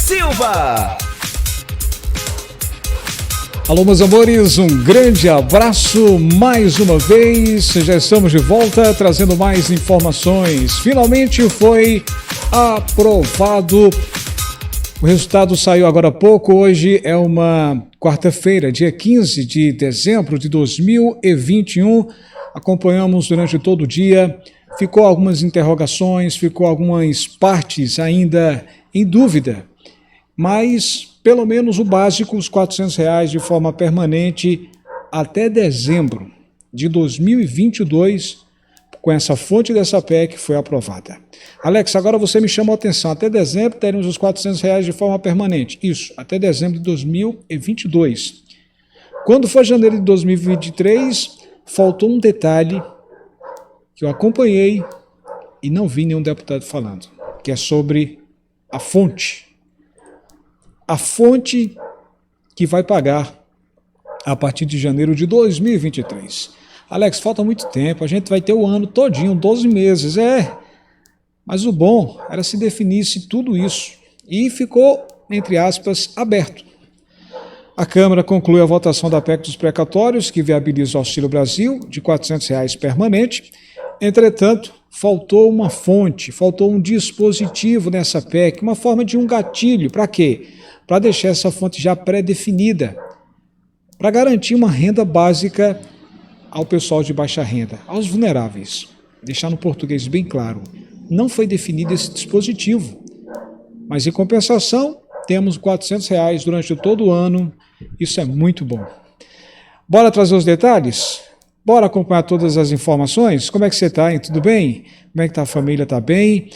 Silva. Alô, meus amores, um grande abraço mais uma vez. Já estamos de volta trazendo mais informações. Finalmente foi aprovado. O resultado saiu agora há pouco. Hoje é uma quarta-feira, dia 15 de dezembro de 2021. Acompanhamos durante todo o dia. Ficou algumas interrogações, ficou algumas partes ainda em dúvida. Mas pelo menos o básico, os R$400 de forma permanente até dezembro de 2022, com essa fonte dessa PEC, foi aprovada. Alex, agora você me chamou a atenção, até dezembro teremos os R$400 de forma permanente. Isso, até dezembro de 2022. Quando foi janeiro de 2023, faltou um detalhe que eu acompanhei e não vi nenhum deputado falando, que é sobre a fonte. A fonte que vai pagar a partir de janeiro de 2023. Alex, falta muito tempo, a gente vai ter o ano todinho, 12 meses, mas o bom era se definisse tudo isso e ficou, entre aspas, aberto. A Câmara conclui a votação da PEC dos precatórios, que viabiliza o Auxílio Brasil, de R$400 permanente. Entretanto, faltou uma fonte, faltou um dispositivo nessa PEC, uma forma de um gatilho, para quê? Para deixar essa fonte já pré-definida, para garantir uma renda básica ao pessoal de baixa renda, aos vulneráveis. Deixar no português bem claro, não foi definido esse dispositivo, mas em compensação temos R$400 durante todo o ano, isso é muito bom. Bora trazer os detalhes? Bora acompanhar todas as informações? Como é que você está, hein? Tudo bem? Como é que está a família? Está bem?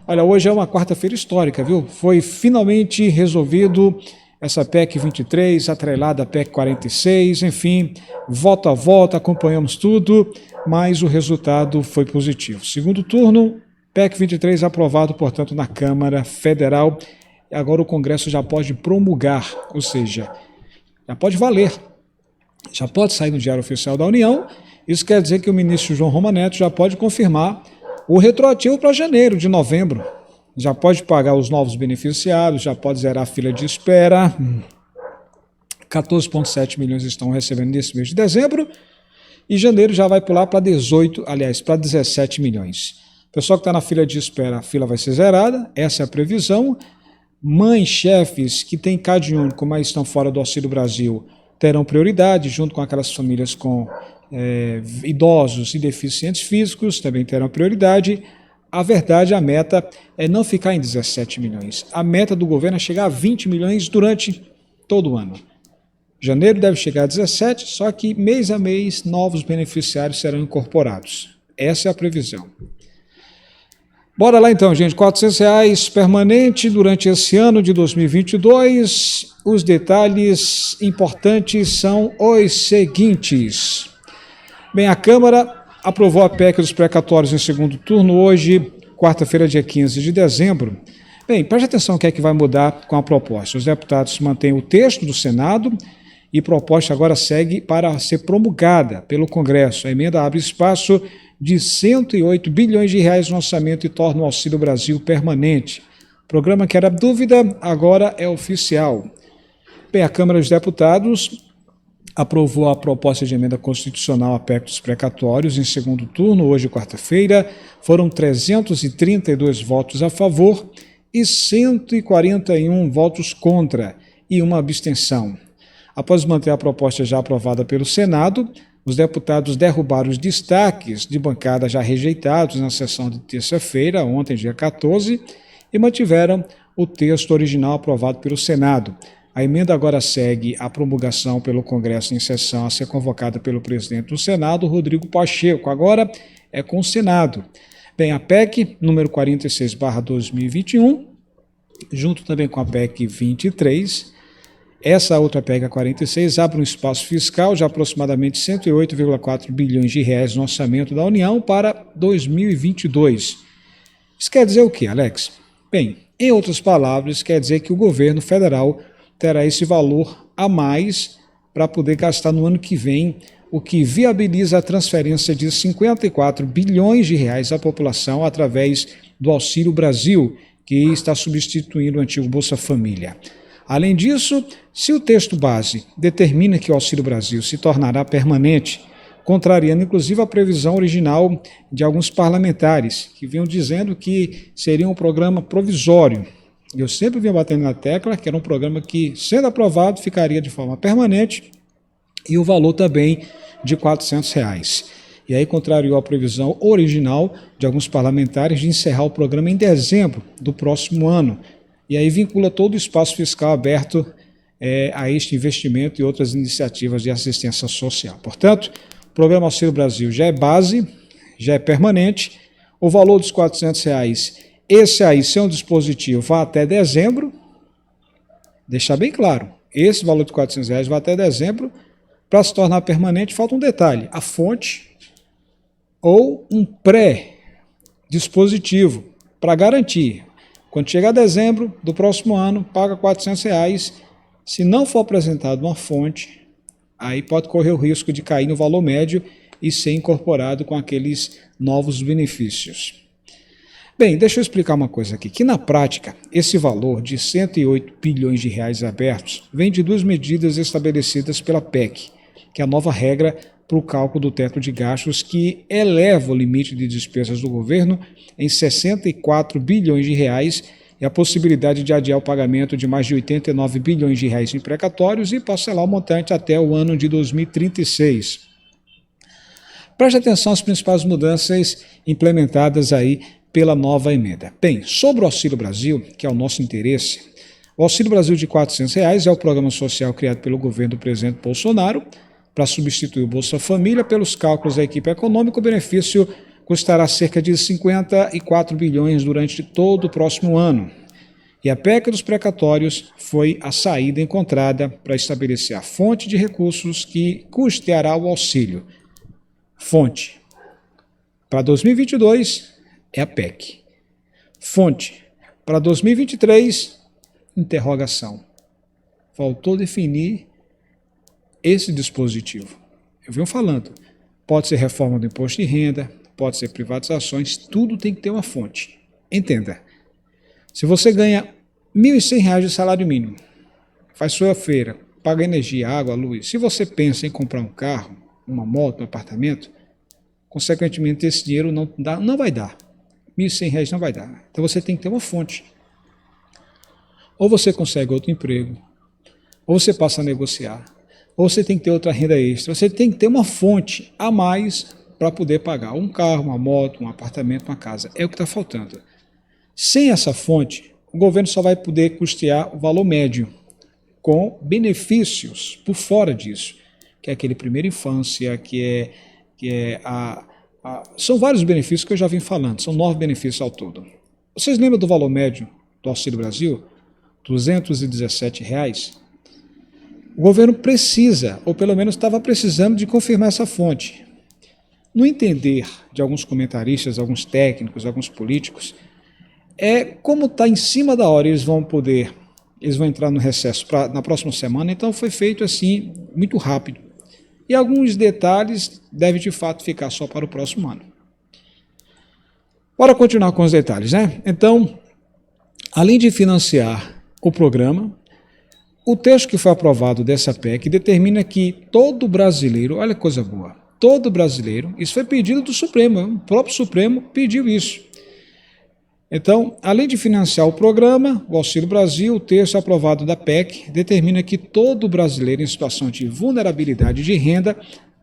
Olha, hoje é uma quarta-feira histórica, viu? Foi finalmente resolvido essa PEC 23, atrelada à PEC 46, enfim, voto a voto, acompanhamos tudo, mas o resultado foi positivo. Segundo turno, PEC 23 aprovado, portanto, na Câmara Federal. Agora o Congresso já pode promulgar, ou seja, já pode valer, já pode sair no Diário Oficial da União. Isso quer dizer que o ministro João Roma Neto já pode confirmar o retroativo para janeiro de novembro. Já pode pagar os novos beneficiários, já pode zerar a fila de espera. 14,7 milhões estão recebendo nesse mês de dezembro. E janeiro já vai pular para 17 milhões. O pessoal que está na fila de espera, a fila vai ser zerada, essa é a previsão. Mães, chefes que têm CAD único, mas estão fora do Auxílio Brasil, terão prioridade, junto com aquelas famílias com idosos e deficientes físicos, também terão prioridade. A verdade, a meta é não ficar em 17 milhões. A meta do governo é chegar a 20 milhões durante todo o ano. Janeiro deve chegar a 17, só que mês a mês novos beneficiários serão incorporados. Essa é a previsão. Bora lá então, gente. R$400 permanente durante esse ano de 2022. Os detalhes importantes são os seguintes. Bem, a Câmara aprovou a PEC dos precatórios em segundo turno hoje, quarta-feira, dia 15 de dezembro. Bem, preste atenção o que é que vai mudar com a proposta. Os deputados mantêm o texto do Senado e a proposta agora segue para ser promulgada pelo Congresso. A emenda abre espaço de R$108 bilhões no orçamento e torna o Auxílio Brasil permanente. O programa que era dúvida agora é oficial. Bem, a Câmara dos Deputados aprovou a proposta de emenda constitucional à PEC dos precatórios em segundo turno, hoje quarta-feira. Foram 332 votos a favor e 141 votos contra e uma abstenção. Após manter a proposta já aprovada pelo Senado, os deputados derrubaram os destaques de bancada já rejeitados na sessão de terça-feira, ontem, dia 14, e mantiveram o texto original aprovado pelo Senado. A emenda agora segue a promulgação pelo Congresso em sessão a ser convocada pelo presidente do Senado, Rodrigo Pacheco. Agora é com o Senado. Bem, a PEC número 46/2021, junto também com a PEC 23, essa outra PEC, a 46, abre um espaço fiscal de aproximadamente R$108,4 bilhões no orçamento da União para 2022. Isso quer dizer o quê, Alex? Bem, em outras palavras, quer dizer que o governo federal terá esse valor a mais para poder gastar no ano que vem, o que viabiliza a transferência de R$54 bilhões à população através do Auxílio Brasil, que está substituindo o antigo Bolsa Família. Além disso, se o texto base determina que o Auxílio Brasil se tornará permanente, contrariando inclusive a previsão original de alguns parlamentares, que vinham dizendo que seria um programa provisório. Eu sempre vinha batendo na tecla que era um programa que, sendo aprovado, ficaria de forma permanente e o valor também de R$ 400. E aí contrariou a previsão original de alguns parlamentares de encerrar o programa em dezembro do próximo ano. E aí vincula todo o espaço fiscal aberto a este investimento e outras iniciativas de assistência social. Portanto, o Programa Auxílio Brasil já é base, já é permanente. O valor dos R$ 400, esse aí, se é um dispositivo, vai até dezembro. Deixar bem claro, esse valor de R$ 400 vai até dezembro. Para se tornar permanente, falta um detalhe, a fonte ou um pré-dispositivo para garantir. Quando chegar dezembro do próximo ano, paga R$ 400. Se não for apresentado uma fonte, aí pode correr o risco de cair no valor médio e ser incorporado com aqueles novos benefícios. Bem, deixa eu explicar uma coisa aqui, que na prática, esse valor de R$ 108 bilhões abertos vem de duas medidas estabelecidas pela PEC, que é a nova regra para o cálculo do teto de gastos, que eleva o limite de despesas do governo em R$ 64 bilhões e a possibilidade de adiar o pagamento de mais de R$ 89 bilhões em precatórios e parcelar o montante até o ano de 2036. Preste atenção às principais mudanças implementadas aí pela nova emenda. Bem, sobre o Auxílio Brasil, que é o nosso interesse, o Auxílio Brasil de R$ 400 é o programa social criado pelo governo do presidente Bolsonaro para substituir o Bolsa Família. Pelos cálculos da equipe econômica, o benefício custará cerca de 54 bilhões durante todo o próximo ano. E a PEC dos precatórios foi a saída encontrada para estabelecer a fonte de recursos que custeará o auxílio. Fonte para 2022 é a PEC. Fonte para 2023, interrogação. Faltou definir esse dispositivo. Eu venho falando, pode ser reforma do imposto de renda, pode ser privatizações, tudo tem que ter uma fonte. Entenda, se você ganha R$ 1.100 de salário mínimo, faz sua feira, paga energia, água, luz, se você pensa em comprar um carro, uma moto, um apartamento, consequentemente esse dinheiro não vai dar. R$ 1.100 não vai dar. Então você tem que ter uma fonte. Ou você consegue outro emprego, ou você passa a negociar, ou você tem que ter outra renda extra, você tem que ter uma fonte a mais para poder pagar um carro, uma moto, um apartamento, uma casa. É o que está faltando. Sem essa fonte, o governo só vai poder custear o valor médio, com benefícios por fora disso, que é aquele primeira infância, são vários benefícios que eu já vim falando, são 9 benefícios ao todo. Vocês lembram do valor médio do Auxílio Brasil? R$ 217. O governo precisa, ou pelo menos estava precisando, de confirmar essa fonte. No entender de alguns comentaristas, alguns técnicos, alguns políticos, como está em cima da hora, eles vão entrar no recesso na próxima semana, então foi feito assim, muito rápido. E alguns detalhes devem de fato ficar só para o próximo ano. Bora continuar com os detalhes, né? Então, além de financiar o programa, o texto que foi aprovado dessa PEC determina que todo brasileiro, olha que coisa boa, todo brasileiro, isso foi pedido do Supremo, o próprio Supremo pediu isso. Então, além de financiar o programa, o Auxílio Brasil, o texto aprovado da PEC determina que todo brasileiro em situação de vulnerabilidade de renda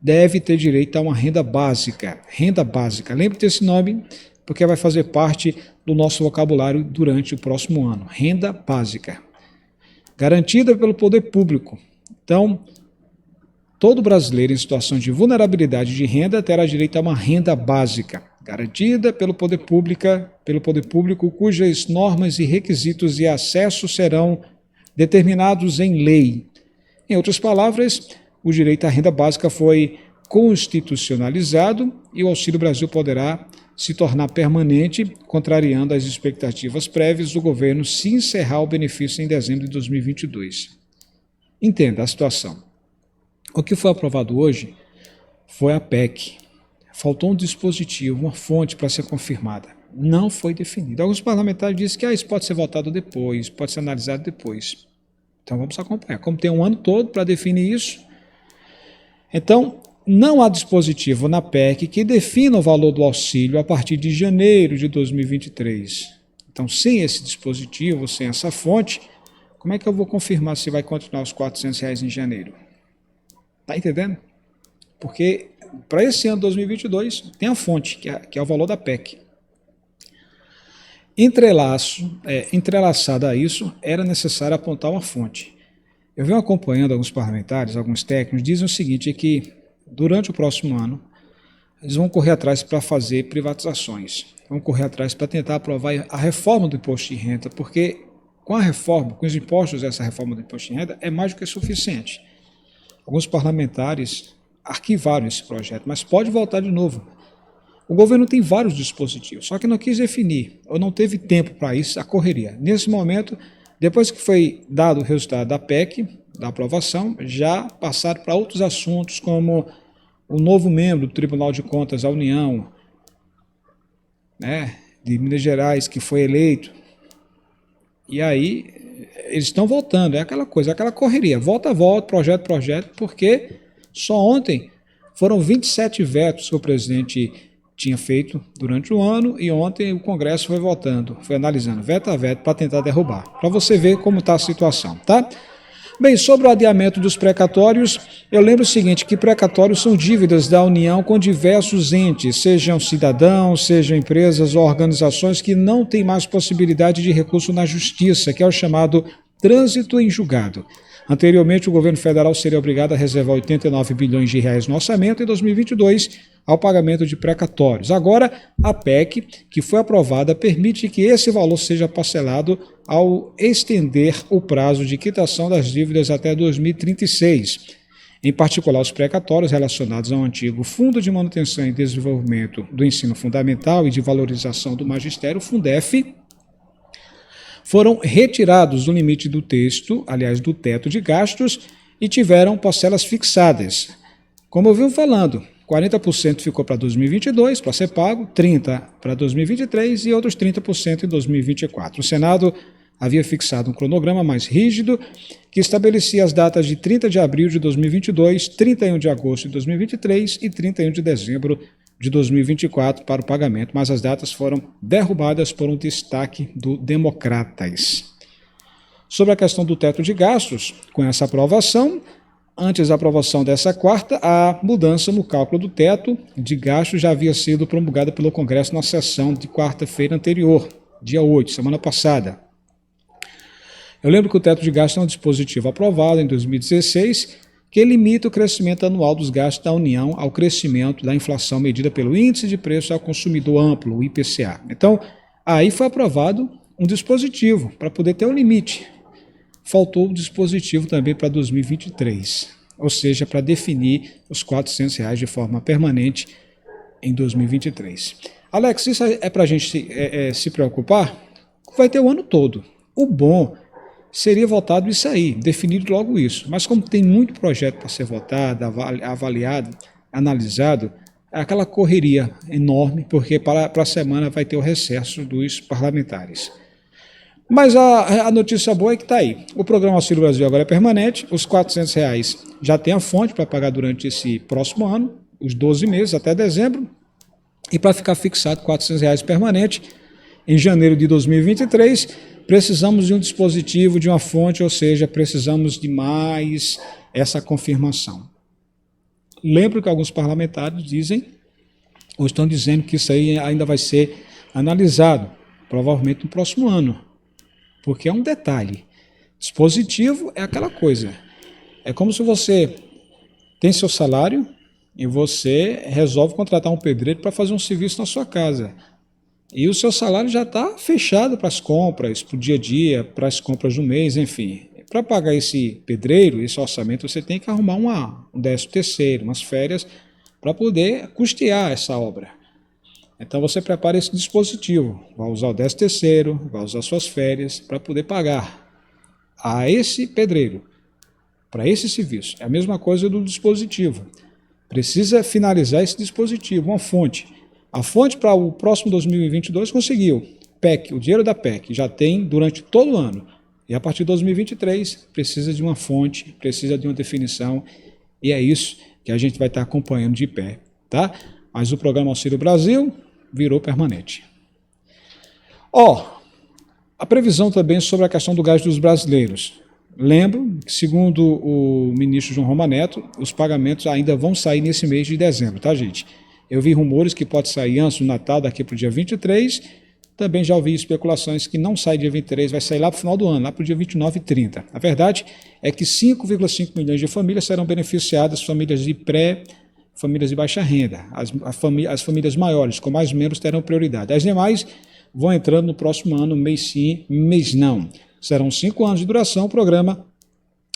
deve ter direito a uma renda básica. Renda básica, lembre desse nome, porque vai fazer parte do nosso vocabulário durante o próximo ano. Renda básica, garantida pelo poder público. Então, todo brasileiro em situação de vulnerabilidade de renda terá direito a uma renda básica, garantida pelo poder público, cujas normas e requisitos de acesso serão determinados em lei. Em outras palavras, o direito à renda básica foi constitucionalizado e o Auxílio Brasil poderá se tornar permanente, contrariando as expectativas prévias do governo se encerrar o benefício em dezembro de 2022. Entenda a situação. O que foi aprovado hoje foi a PEC. Faltou um dispositivo, uma fonte para ser confirmada. Não foi definido. Alguns parlamentares dizem que isso pode ser votado depois, pode ser analisado depois. Então vamos acompanhar. Como tem um ano todo para definir isso, então não há dispositivo na PEC que defina o valor do auxílio a partir de janeiro de 2023. Então, sem esse dispositivo, sem essa fonte, como é que eu vou confirmar se vai continuar os R$ 400 em janeiro? Está entendendo? Porque para esse ano 2022 tem a fonte, que é o valor da PEC. Entrelaçada a isso, era necessário apontar uma fonte. Eu venho acompanhando alguns parlamentares, alguns técnicos, dizem o seguinte, que durante o próximo ano, eles vão correr atrás para fazer privatizações, vão correr atrás para tentar aprovar a reforma do imposto de renda, porque com a reforma, com os impostos dessa reforma do imposto de renda, é mais do que suficiente. Alguns parlamentares arquivaram esse projeto, mas pode voltar de novo. O governo tem vários dispositivos, só que não quis definir, ou não teve tempo para isso, a correria. Nesse momento, depois que foi dado o resultado da PEC, da aprovação, já passaram para outros assuntos, como o novo membro do Tribunal de Contas da União, de Minas Gerais, que foi eleito. E aí, eles estão votando, é aquela coisa, aquela correria, volta, projeto, porque só ontem foram 27 vetos que o presidente tinha feito durante o ano e ontem o Congresso foi votando, foi analisando veto a veto para tentar derrubar, para você ver como está a situação, tá? Bem, sobre o adiamento dos precatórios, eu lembro o seguinte, que precatórios são dívidas da União com diversos entes, sejam cidadãos, sejam empresas ou organizações que não têm mais possibilidade de recurso na justiça, que é o chamado trânsito em julgado. Anteriormente, o governo federal seria obrigado a reservar 89 bilhões de reais no orçamento em 2022 ao pagamento de precatórios. Agora, a PEC, que foi aprovada, permite que esse valor seja parcelado ao estender o prazo de quitação das dívidas até 2036. Em particular, os precatórios relacionados ao antigo Fundo de Manutenção e Desenvolvimento do Ensino Fundamental e de Valorização do Magistério, Fundef, foram retirados do limite do texto, aliás, do teto de gastos, e tiveram parcelas fixadas. Como eu venho falando, 40% ficou para 2022, para ser pago, 30% para 2023 e outros 30% em 2024. O Senado havia fixado um cronograma mais rígido, que estabelecia as datas de 30 de abril de 2022, 31 de agosto de 2023 e 31 de dezembro de 2024 para o pagamento, mas as datas foram derrubadas por um destaque do Democratas. Sobre a questão do teto de gastos, com essa aprovação, antes da aprovação dessa quarta, a mudança no cálculo do teto de gastos já havia sido promulgada pelo Congresso na sessão de quarta-feira anterior, dia 8, semana passada. Eu lembro que o teto de gastos é um dispositivo aprovado em 2016, que limita o crescimento anual dos gastos da União ao crescimento da inflação medida pelo Índice de Preço ao Consumidor Amplo, o IPCA. Então, aí foi aprovado um dispositivo para poder ter um limite. Faltou o dispositivo também para 2023, ou seja, para definir os R$ 400 de forma permanente em 2023. Alex, isso é para a gente se preocupar? Vai ter o ano todo. O bom seria votado isso aí, definido logo isso. Mas como tem muito projeto para ser votado, avaliado, analisado, é aquela correria enorme, porque para a semana vai ter o recesso dos parlamentares. Mas a notícia boa é que está aí. O programa Auxílio Brasil agora é permanente, os R$ 400 já tem a fonte para pagar durante esse próximo ano, os 12 meses até dezembro, e para ficar fixado R$ 400 permanente, em janeiro de 2023, precisamos de um dispositivo, de uma fonte, ou seja, precisamos de mais essa confirmação. Lembro que alguns parlamentares dizem, ou estão dizendo que isso aí ainda vai ser analisado, provavelmente no próximo ano, porque é um detalhe. Dispositivo é aquela coisa, é como se você tem seu salário e você resolve contratar um pedreiro para fazer um serviço na sua casa. E o seu salário já está fechado para as compras, para o dia a dia, para as compras do mês, enfim. Para pagar esse pedreiro, esse orçamento, você tem que arrumar um 13º, umas férias, para poder custear essa obra. Então você prepara esse dispositivo, vai usar o 13º, vai usar suas férias para poder pagar a esse pedreiro, para esse serviço. É a mesma coisa do dispositivo. Precisa finalizar esse dispositivo, uma fonte. A fonte para o próximo 2022 conseguiu. PEC, o dinheiro da PEC já tem durante todo o ano. E a partir de 2023 precisa de uma fonte, precisa de uma definição, e é isso que a gente vai estar acompanhando de pé, tá? Mas o programa Auxílio Brasil virou permanente. A previsão também sobre a questão do gás dos brasileiros. Lembro que, segundo o ministro João Roma Neto, os pagamentos ainda vão sair nesse mês de dezembro, tá, gente? Eu vi rumores que pode sair antes do Natal, daqui para o dia 23. Também já ouvi especulações que não sai dia 23, vai sair lá para o final do ano, lá para o dia 29 e 30. A verdade é que 5,5 milhões de famílias serão beneficiadas, famílias de baixa renda. As famílias maiores, com mais membros, terão prioridade. As demais vão entrando no próximo ano, mês sim, mês não. Serão 5 anos de duração, o programa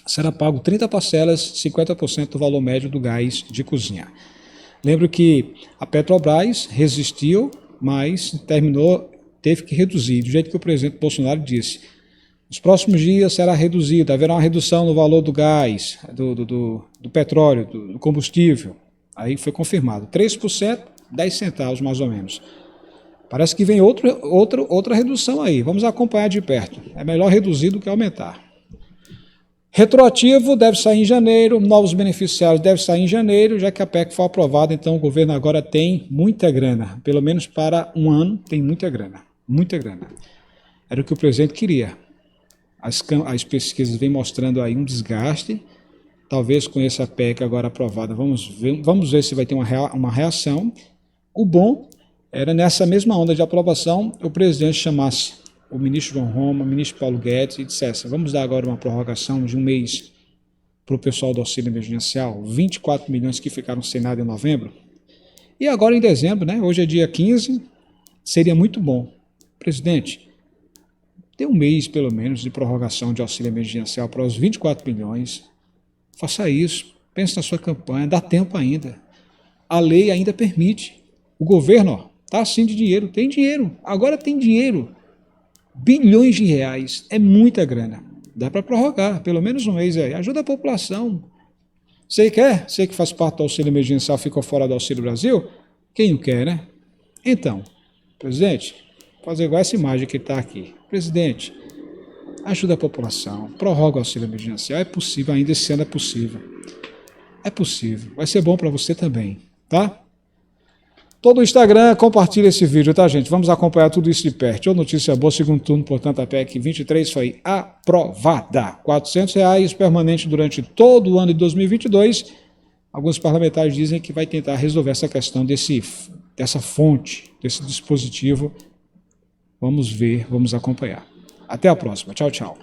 será pago 30 parcelas, 50% do valor médio do gás de cozinha. Lembro que a Petrobras resistiu, mas teve que reduzir, do jeito que o presidente Bolsonaro disse. Nos próximos dias será reduzido, haverá uma redução no valor do gás, do petróleo, do combustível. Aí foi confirmado, 3%, 10 centavos mais ou menos. Parece que vem outra redução aí, vamos acompanhar de perto. É melhor reduzir do que aumentar. Retroativo deve sair em janeiro, novos beneficiários devem sair em janeiro, já que a PEC foi aprovada, então o governo agora tem muita grana, pelo menos para um ano tem muita grana. Muita grana. Era o que o presidente queria. As pesquisas vêm mostrando aí um desgaste. Talvez com essa PEC agora aprovada, vamos ver se vai ter uma reação. O bom era nessa mesma onda de aprovação, o presidente chamasse o ministro João Roma, o ministro Paulo Guedes e dissesse: vamos dar agora uma prorrogação de um mês para o pessoal do auxílio emergencial, 24 milhões que ficaram sem nada em novembro. E agora em dezembro, né? Hoje é dia 15, seria muito bom. Presidente, dê um mês, pelo menos, de prorrogação de auxílio emergencial para os 24 milhões. Faça isso, pense na sua campanha, dá tempo ainda. A lei ainda permite. O governo está assim de dinheiro, tem dinheiro, agora tem dinheiro. Bilhões de reais, é muita grana. Dá para prorrogar, pelo menos um mês aí. Ajuda a população. Você quer? Você que faz parte do auxílio emergencial ficou fora do Auxílio Brasil? Quem não quer, né? Então, presidente, fazer igual essa imagem que está aqui. Presidente, ajuda a população, prorroga o auxílio emergencial. É possível, ainda esse ano é possível. É possível. Vai ser bom para você também, tá? Todo o Instagram, compartilha esse vídeo, tá, gente? Vamos acompanhar tudo isso de perto. Notícia boa, segundo turno, portanto, a PEC 23 foi aprovada. R$ 400 permanente durante todo o ano de 2022. Alguns parlamentares dizem que vai tentar resolver essa questão dessa fonte, desse dispositivo. Vamos ver, vamos acompanhar. Até a próxima. Tchau, tchau.